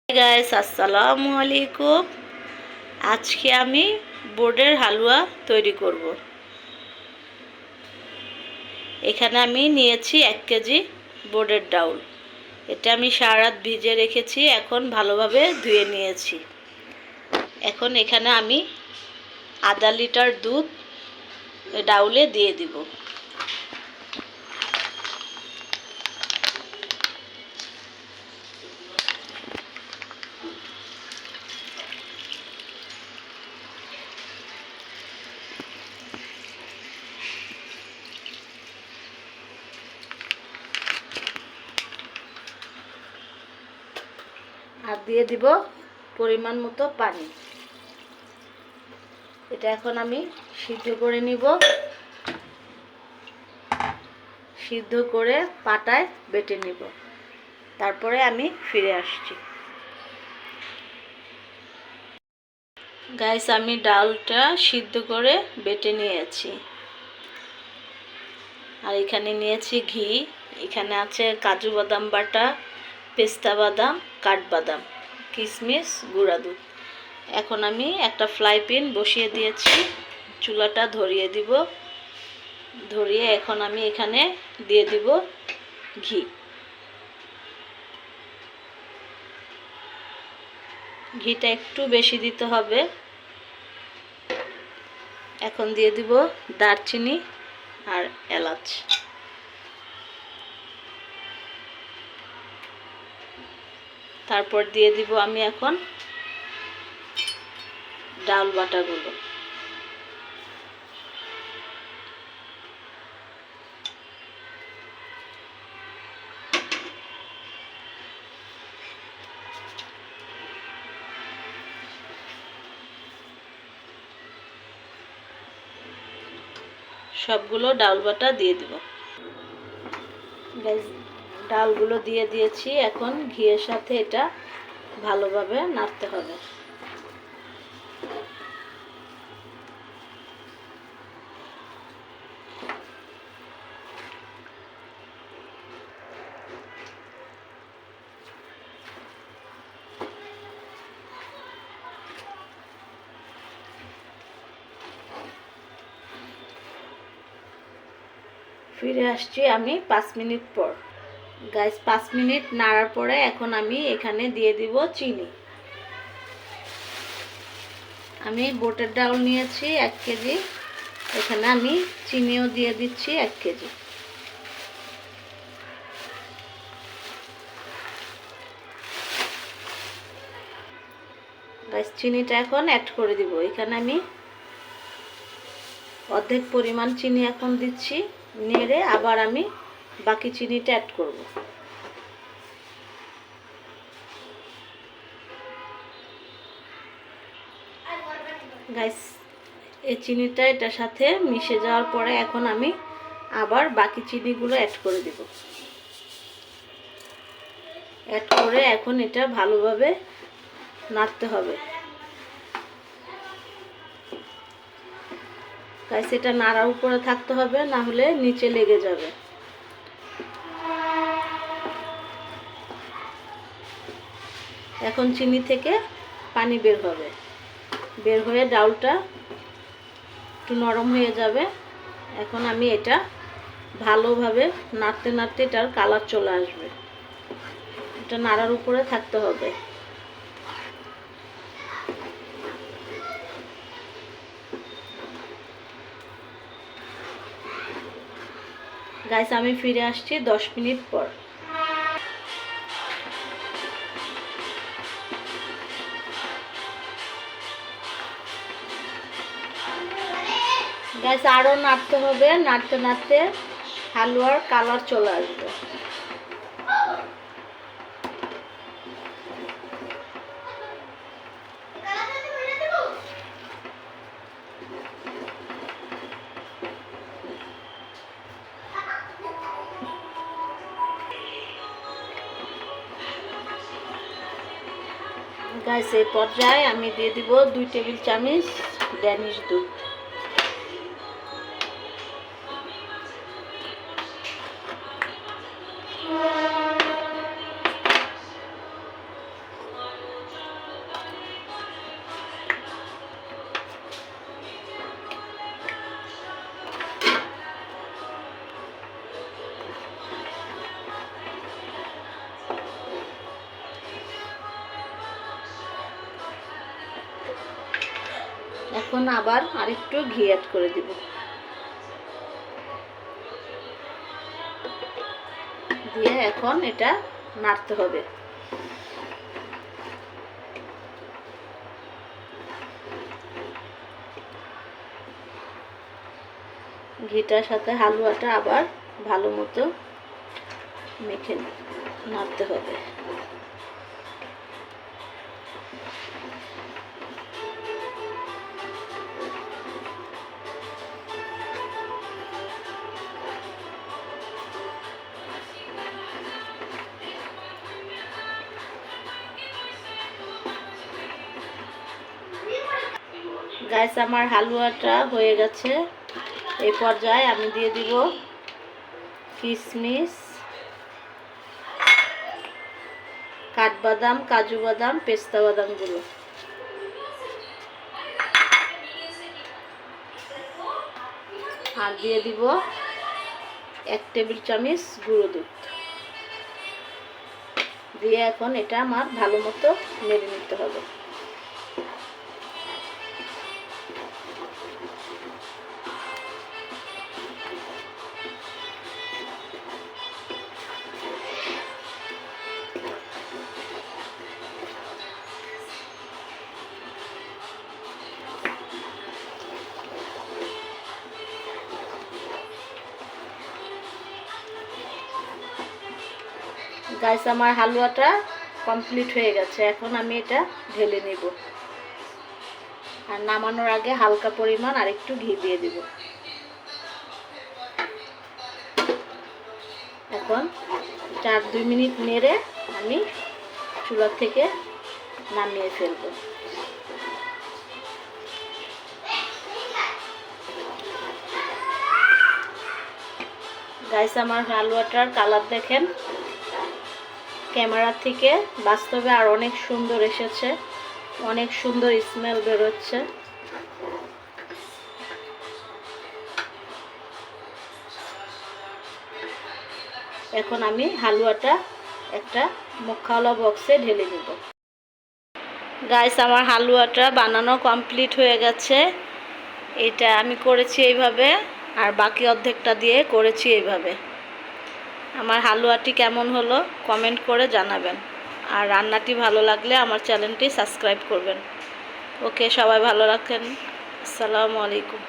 Hi guys, আসসালামু আলাইকুম। আজকে আমি বোর্ডের হালুয়া তৈরি করব। এখানে আমি নিয়েছি 1 কেজি বোর্ডের ডাউল। এটা আমি সারা রাত ভিজে রেখেছি, এখন ভালোভাবে ধুয়ে নিয়েছি। এখন এখানে আমি আধা লিটার দুধ ডাউলে দিয়ে দিব। আর দিয়ে দিব পরিমাণ মতো পানি। এটা এখন আমি সিদ্ধ করে নিব। সিদ্ধ করে পাটায় বেটে নিব, তারপরে আমি ফিরে আসছি। গাইস, আমি ডালটা সিদ্ধ করে বেটে নিয়েছি। আর এখানে নিয়েছি ঘি, এখানে আছে কাজু বাদাম বাটা, পেস্তা বাদাম, কাঠবাদাম, কিশমিশ, গুঁড়া দুধ। এখন আমি একটা ফ্রাই প্যান বসিয়ে দিয়েছি, চুলাটা ধরিয়ে দিব। ধরিয়ে এখন আমি এখানে দিয়ে দিব ঘি। ঘিটা একটু বেশি দিতে হবে। এখন দিয়ে দিব দারচিনি আর এলাচ। তারপর দিয়ে দিব আমি এখন ডাল বাটাগুলো। সবগুলো ডাল বাটা দিয়ে দিব। ডালগুলো দিয়ে দিয়েছি, এখন ঘিয়ের সাথে এটা ভালোভাবে নাড়তে হবে। ফিরে আসছি আমি 5 মিনিট পর। গাইস, 5 মিনিট নাড়ার পরে এখন আমি এখানে দিয়ে দিব চিনি। আমি বোটের ডাল নিয়েছি 1 কেজি, এখানে আমি চিনিও দিয়ে দিচ্ছি 1 কেজি। গাইস, চিনিটা এখন অ্যাড করে দিব। এখানে আমি অর্ধেক পরিমাণ চিনি এখন দিচ্ছি, নেড়ে আবার আমি বাকি চিনিটা অ্যাড করব। গাইস, এই চিনিটা এটার সাথে মিশে যাওয়ার পরে এখন আমি আবার বাকি চিনিগুলো অ্যাড করে দেব। অ্যাড করে এখন এটা ভালোভাবে নাড়তে হবে। গাইস, এটা নাড়ার উপরে থাকতে হবে, না হলে নিচে লেগে যাবে। এখন চিনি থেকে পানি বের হবে, বের হয়ে ডাউলটা একটু নরম হয়ে যাবে। এখন আমি এটা ভালোভাবে নাড়তে নাড়তে এটার কালার চলে আসবে। এটা নাড়ার উপরে থাকতে হবে। গাইস, আমি ফিরে আসছি 10 মিনিট পর। গাইস, আরও নাড়তে হবে, নাড়তে নাড়তে হালুয়ার কালার চলে আসবে। গাইস, এই পর্যায়ে আমি দিয়ে দিব 2 টেবিল চামচ ড্যানিশ দুধ। এখন আবার আরেকটু ঘি অ্যাড করে দিব। দিয়ে এখন এটা নাড়তে হবে। ঘিটার সাথে হালুয়াটা আবার ভালো মতো মেখে নাড়তে হবে। গাইস, আমার হালুয়াটা হয়ে গেছে। এই পর্যায়ে আমি দিয়ে দিব কিশমিশ, কাঠবাদাম, কাজু বাদাম, পেস্তা বাদামগুলো। আর দিয়ে দিব 1 টেবিল চামচ গুঁড়ো দুধ। দিয়ে এখন এটা আমার ভালো মতো নেড়ে নিতে হবে। গাইস, আমার হালুয়াটা কমপ্লিট হয়ে গেছে। এখন আমি এটা ঢেলে নেব। আর নামানোর আগে হালকা পরিমাণ আরেকটু ঘি দিয়ে দিব। এখন 4-2 মিনিট নেড়ে আমি চুলা থেকে নামিয়ে ফেলব। গাইস, আমার হালুয়াটার কালার দেখেন, ক্যামেরা থেকে বাস্তবে আর অনেক সুন্দর এসেছে। অনেক সুন্দর স্মেল বেরোচ্ছে। এখন আমি হালুয়াটা একটা মুখওয়ালা বক্সে ঢেলে নেব। গাইস, আমার হালুয়াটা বানানো কমপ্লিট হয়ে গেছে। এটা আমি করেছি এইভাবে, আর বাকি অর্ধেকটা দিয়ে করেছি এইভাবে। আমার হালুয়াটি কেমন হলো কমেন্ট করে জানাবেন। আর রান্নাটি ভালো লাগলে আমার চ্যানেলটি সাবস্ক্রাইব করবেন। ওকে, সবাই ভালো রাখেন। আসসালামু আলাইকুম।